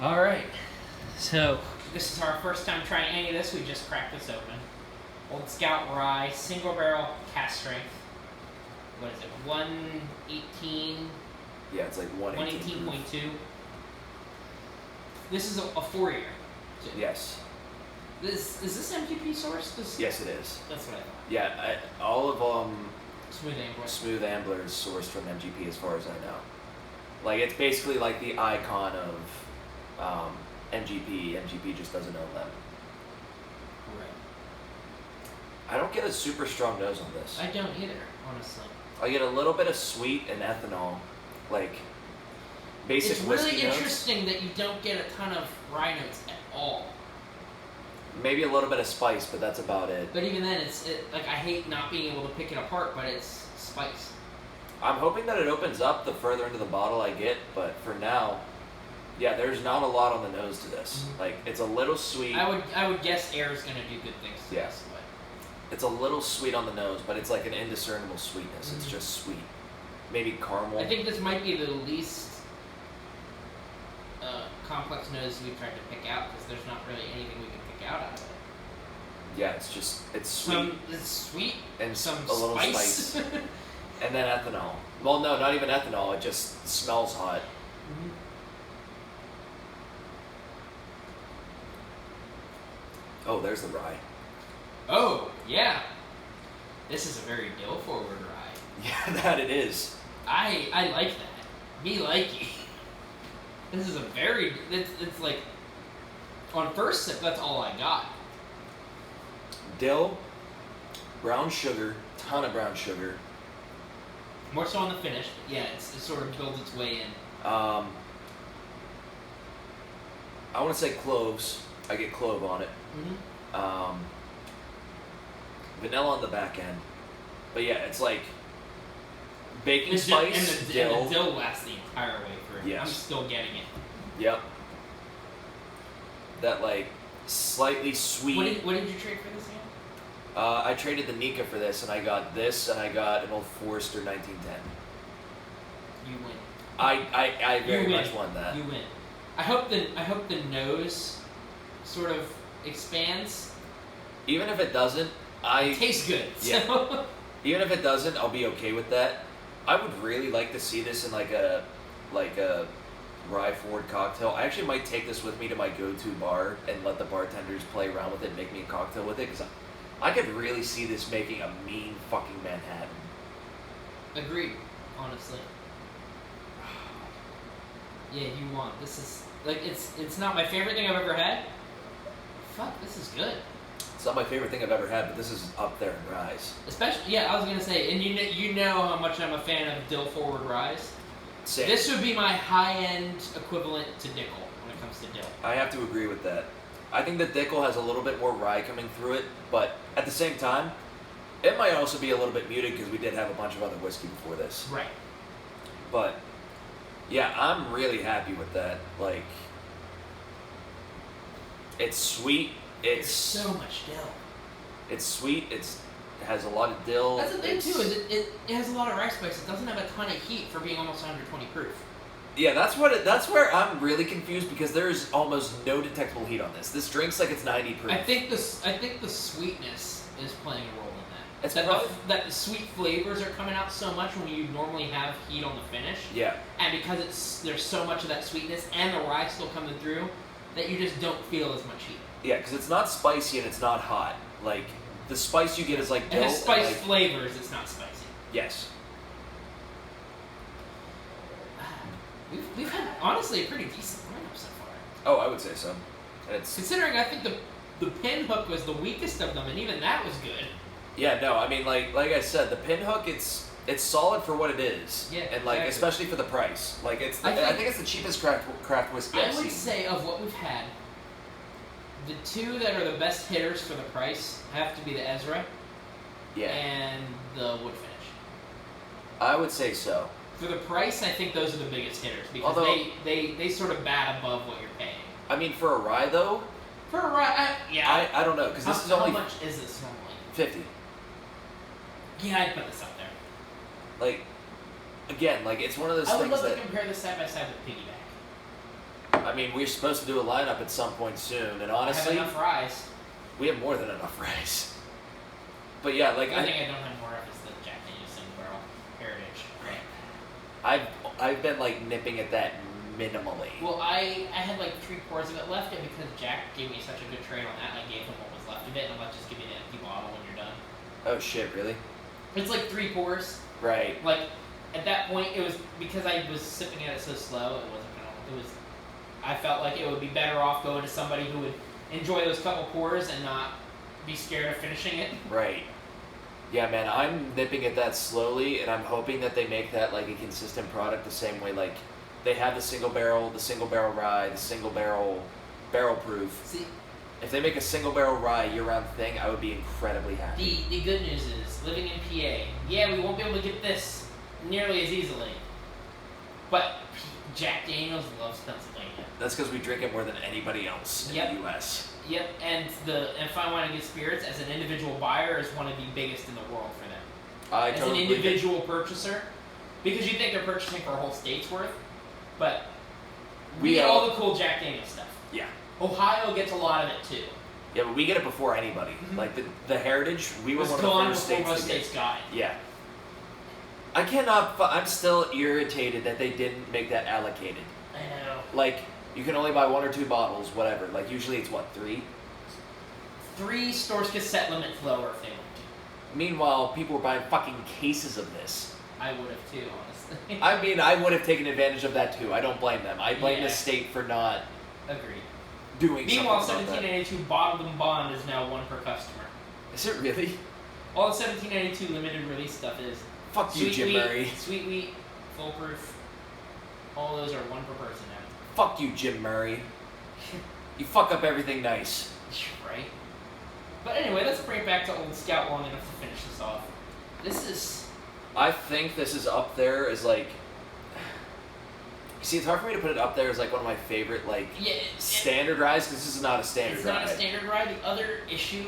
Alright, so this is our first time trying any of this. We just cracked this open. Old Scout Rye, single barrel, cast strength. What is it, 118? Yeah, it's like 118.2. This is a 4-year. Yes. Is this MGP sourced? Yes, it is. That's what I thought. Yeah, all of Smooth Ambler. Smooth Ambler is sourced from MGP as far as I know. Like, it's basically like the icon of MGP. MGP just doesn't own them. Right. I don't get a super strong nose on this. I don't either, honestly. I get a little bit of sweet and ethanol, like basic It's whiskey really notes. interesting that you don't get a ton of rye notes at all. Maybe a little bit of spice, but that's about it. But even then, like, I hate not being able to pick it apart, but it's spice. I'm hoping that it opens up the further into the bottle I get, but for now, yeah, there's not a lot on the nose to this. Mm-hmm. Like, it's a little sweet. I would guess air is going to do good things to Yeah. this, but It's a little sweet on the nose, but it's like an indiscernible sweetness. Mm-hmm. It's just sweet. Maybe caramel. I think this might be the least complex nose we've tried to pick out, because there's not really anything we can pick out of it. Yeah, it's sweet. It's sweet and some a little spice. And then ethanol. Well, no, not even ethanol. It just smells hot. Mm-hmm. Oh, there's the rye. Oh, yeah. This is a very dill-forward rye. Yeah, that it is. I like that. Me likey. This is a very... It's like... On first sip, that's all I got. Dill, brown sugar, ton of brown sugar. More so on the finish, but yeah, it sort of builds its way in. I want to say cloves. I get clove on it. Mm-hmm. Vanilla on the back end. But yeah, it's like baking spice, And the dill. dill lasts the entire way through. Yes. I'm still getting it. Yep. That like slightly sweet. What did you trade for this again? I traded the Nika for this, and I got this, and I got an old Forester 1910. You win. I very You win. much won that. You win. I hope the nose sort of expands. Even if it doesn't, It tastes good. Yeah. So. Even if it doesn't, I'll be okay with that. I would really like to see this in like a rye forward cocktail. I actually might take this with me to my go-to bar and let the bartenders play around with it and make me a cocktail with it, because I could really see this making a mean fucking Manhattan. Agreed, honestly. Yeah, you won. This is like it's not my favorite thing I've ever had. Fuck, this is good. It's not my favorite thing I've ever had, but this is up there in ryes. Especially, yeah, I was gonna say, and you know how much I'm a fan of dill forward ryes. Same. This would be my high-end equivalent to Dickel when it comes to dill. I have to agree with that. I think that Dickel has a little bit more rye coming through it, but at the same time, it might also be a little bit muted because we did have a bunch of other whiskey before this. Right. But yeah, I'm really happy with that. Like, it's sweet. There's so much dill. It's sweet. It has a lot of dill. That's the thing too, is it has a lot of rice spice. It doesn't have a ton of heat for being almost 120 proof. Yeah, that's where I'm really confused, because there's almost no detectable heat on this. This drink's like it's 90 proof. I think the sweetness is playing a role in that. It's That the sweet flavors are coming out so much when you normally have heat on the finish. Yeah. And because there's so much of that sweetness and the rye still coming through, that you just don't feel as much heat. Yeah, because it's not spicy and it's not hot. Like, the spice you get is like dill. And the spice like, flavors, it's not spicy. yes. We've had, honestly, a pretty decent lineup so far. Oh, I would say so. It's Considering I think the pinhook was the weakest of them, and even that was good. yeah, no, I mean, like I said, the pinhook, it's solid for what it is. Yeah, and like exactly. Especially for the price. Like I think it's the cheapest craft whiskey I I've would seen. say of what we've had, the two that are the best hitters for the price have to be the Ezra Yeah, and the wood finish. I would say so. For the price, I think those are the biggest hitters, because Although- they sort of bat above what you're paying. I mean, for a rye though, For a rye, yeah. I don't know, because this is How only much is this normally? 50. Yeah, I'd put this up there. Like, again, like it's one of those I would things love that to compare this side by side with Piggyback. I mean, we're supposed to do a lineup at some point soon, and honestly, I have enough fries. we have more than enough fries. But yeah, like I think I don't have more of is the Jack Daniel's Single Barrel Heritage. I've been like nipping at that minimally. Well, I had like 3 pours of it left, and because Jack gave me such a good trade on that, I gave him what was left of it, and I'm like, just give me the empty bottle when you're done. Oh shit, really? It's like 3 pours. Right. Like, at that point, it was because I was sipping at it so slow, it wasn't gonna. It was. I felt like it would be better off going to somebody who would enjoy those couple pours and not be scared of finishing it. Right. Yeah, man, I'm nipping at that slowly, and I'm hoping that they make that like a consistent product the same way like they have the single barrel rye, the single barrel proof. See, if they make a single barrel rye year-round thing, I would be incredibly happy. the good news is, living in PA, yeah, we won't be able to get this nearly as easily, but Jack Daniels loves Pennsylvania. That's because we drink it more than anybody else in the U.S. Yep, and if I want to get spirits, as an individual buyer, is one of the biggest in the world for them. As an individual purchaser, because you think they're purchasing for a whole state's worth, but we get all the cool Jack Daniels stuff. Yeah. Ohio gets a lot of it too. Yeah, but we get it before anybody. Mm-hmm. Like the Heritage, we were one of the first states most states got it. Yeah. I cannot. I'm still irritated that they didn't make that allocated. I know. Like, you can only buy 1 or 2 bottles, whatever. Like, usually it's what, 3? 3 stores could set limits lower if they want to. Meanwhile, people were buying fucking cases of this. I would have too, honestly. I mean, I would have taken advantage of that too. I don't blame them. I blame the state for not Agreed. doing Meanwhile, something about 1792 bottled and bond is now 1 per customer. Is it really? All the 1792 limited release stuff is. Fuck you, Jim Murray. Sweet wheat, full proof. All those are 1 per person now. Fuck you, Jim Murray. You fuck up everything nice. Right? But anyway, let's bring it back to Old Scout long enough to finish this off. This is... I think this is up there as like... See, it's hard for me to put it up there as like one of my favorite like standard ryes, because this is not a standard rye. It's not a standard rye. The other issue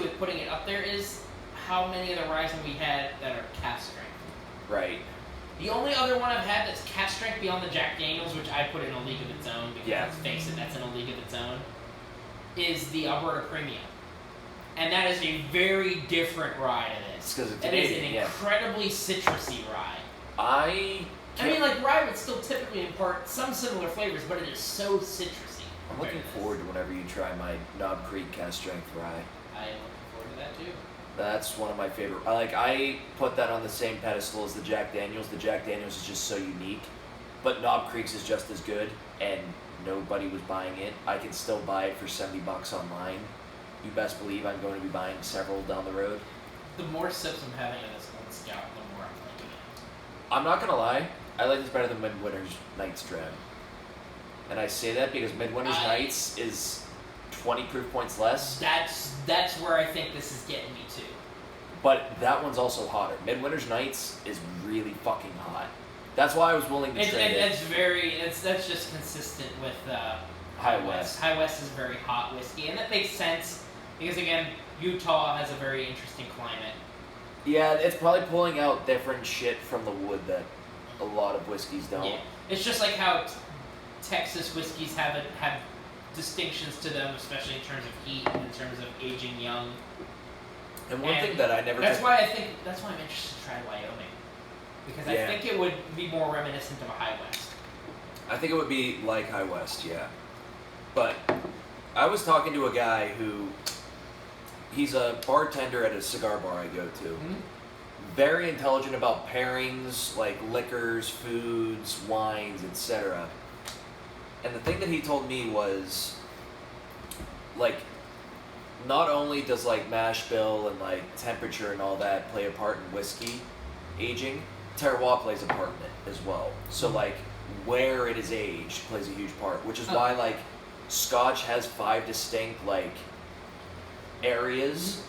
with putting it up there is how many of the ryes have we had that are cask strength. Right. The only other one I've had that's cask strength beyond the Jack Daniels, which I put in a league of its own, because let's face it, that's in a league of its own, is the Alberta Premium. And that is a very different rye to this. Because it's It is an incredibly citrusy rye. I mean, like, rye would still typically impart some similar flavors, but it is so citrusy. I'm looking forward to whenever you try my Knob Creek cask strength rye. I am looking forward to that too. That's one of my favorite. I put that on the same pedestal as the Jack Daniels. The Jack Daniels is just so unique, but Knob Creek's is just as good, and nobody was buying it. I can still buy it for $70 online. You best believe I'm going to be buying several down the road. The more sips I'm having of this Old Scout, the more I'm liking it. I'm not gonna lie, I like this better than Midwinter's Nights Dram. And I say that because Midwinter's Nights is 20 proof points less. That's where I think this is getting me to. But that one's also hotter. Midwinter's Nights is really fucking hot. That's why I was willing to trade it. That's just consistent with High West. High West is very hot whiskey, and that makes sense because again, Utah has a very interesting climate. Yeah, it's probably pulling out different shit from the wood that a lot of whiskeys don't. Yeah. It's just like how Texas whiskeys have distinctions to them, especially in terms of heat and in terms of aging young. And one thing that I never... That's why I'm interested to try Wyoming. Because I think it would be more reminiscent of a High West. I think it would be like High West, yeah. But I was talking to a guy who... He's a bartender at a cigar bar I go to. Mm-hmm. Very intelligent about pairings, like liquors, foods, wines, etc. And the thing that he told me was, like, not only does like mash bill and like temperature and all that play a part in whiskey aging, terroir plays a part in it as well. So like where it is aged plays a huge part, which is why like Scotch has 5 distinct like areas.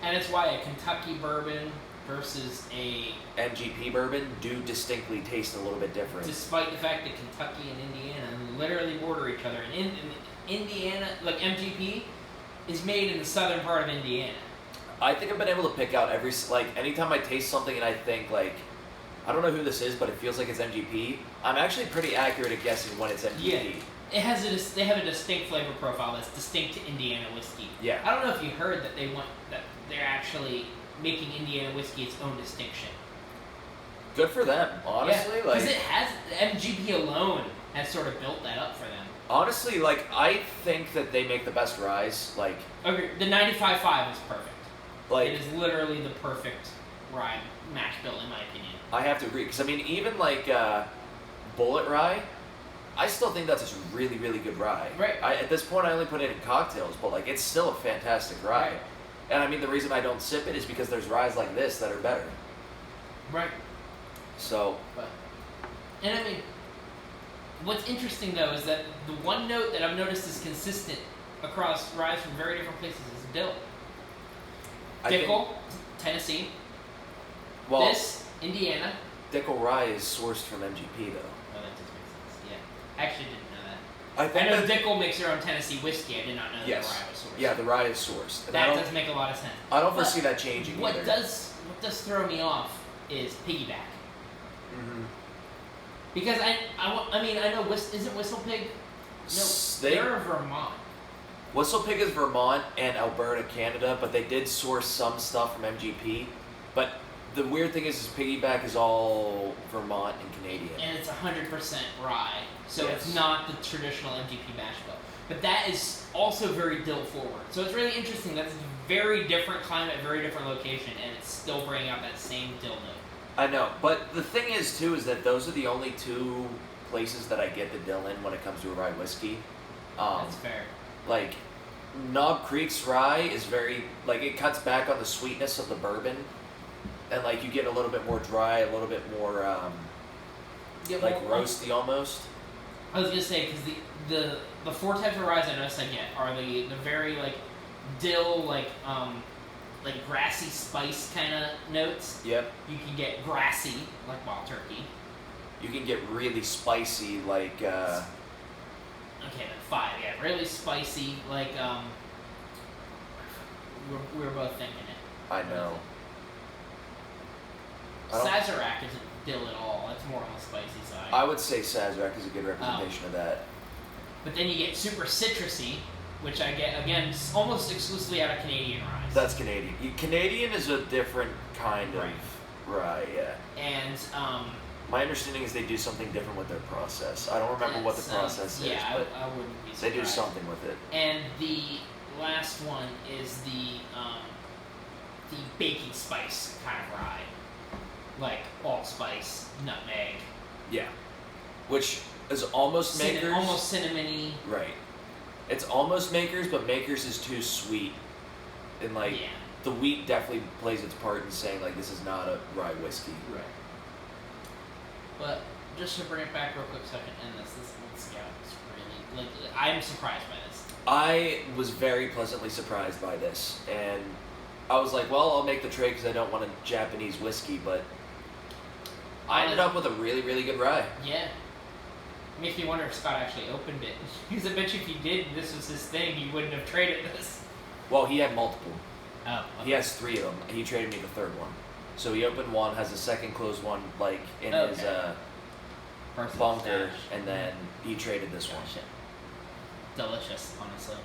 And it's why a Kentucky bourbon versus a MGP bourbon do distinctly taste a little bit different. Despite the fact that Kentucky and Indiana literally border each other. And in Indiana, like MGP, is made in the southern part of Indiana. I think I've been able to pick out anytime I taste something and I think like, I don't know who this is, but it feels like it's MGP. I'm actually pretty accurate at guessing when it's MGP. Yeah. They have a distinct flavor profile that's distinct to Indiana whiskey. Yeah. I don't know if you heard that they're actually making Indiana whiskey its own distinction. Good for them, honestly. Yeah, because it has MGP alone has sort of built that up for them. Honestly, like I think that they make the best ryes. Like, okay, the 95.5 is perfect. Like, it is literally the perfect rye mash bill in my opinion. I have to agree because I mean, even like Bullet Rye, I still think that's a really, really good rye. Right. At this point, I only put it in cocktails, but like it's still a fantastic rye. Right. And I mean, the reason I don't sip it is because there's ryes like this that are better. Right. So. And I mean, what's interesting though is that the one note that I've noticed is consistent across ryes from very different places is dill. Dickel, Tennessee. Well, this, Indiana. Dickel rye is sourced from MGP though. Oh, that does make sense. Yeah. I actually didn't know that. I know Dickel makes their own Tennessee whiskey. I did not know that the rye was sourced. Yeah, the rye is sourced. And that does make a lot of sense. I don't foresee that changing what either. What does throw me off is piggyback. Mm-hmm. Because I mean I know isn't Whistle Pig? No, they're Vermont. Whistle Pig is Vermont and Alberta, Canada, but they did source some stuff from MGP. But the weird thing is Piggyback is all Vermont and Canadian. And it's 100% rye, so Yes. it's not the traditional MGP mash bill. But that is also very dill forward. So it's really interesting. That's a very different climate, very different location, and it's still bringing out that same dill note. I know, but the thing is too is that those are the only two places that I get the dill in when it comes to a rye whiskey. That's fair. Like, Knob Creek's rye is very, like, it cuts back on the sweetness of the bourbon, and like you get a little bit more dry, a little bit more like roasty almost. I was gonna say because the four types of ryes I noticed I get are the very like dill like grassy spice kind of notes. Yep. You can get grassy like wild turkey. You can get really spicy like. Okay, then 5. Yeah, really spicy like we were both thinking it. I know. Sazerac isn't dill at all. That's more on the spicy side. I would say Sazerac is a good representation of that. But then you get super citrusy, which I get, again, almost exclusively out of Canadian ryes. That's Canadian. Canadian is a different kind of rye, yeah. And, my understanding is they do something different with their process. I don't remember what the process is, but I wouldn't be surprised. they do something with it. And the last one is the baking spice kind of rye. Like allspice, nutmeg. Yeah. Which is almost Makers. Almost cinnamony. Right. It's almost Makers, but Makers is too sweet. And like, the wheat definitely plays its part in saying like this is not a rye whiskey. Right. But just to bring it back real quick so I can end this Old Scout is really, like, I'm surprised by this. I was very pleasantly surprised by this, and I was like, well, I'll make the trade because I don't want a Japanese whiskey, but I ended up with a really, really good rye. Yeah. Makes me wonder if Scott actually opened it. Because I bet you if he did, this was his thing, he wouldn't have traded this. Well, he had multiple. Oh. Okay. He has 3 of them. He traded me the third one. So he opened one, has a second closed one, like, in his bunker, and then he traded this one. Delicious, honestly.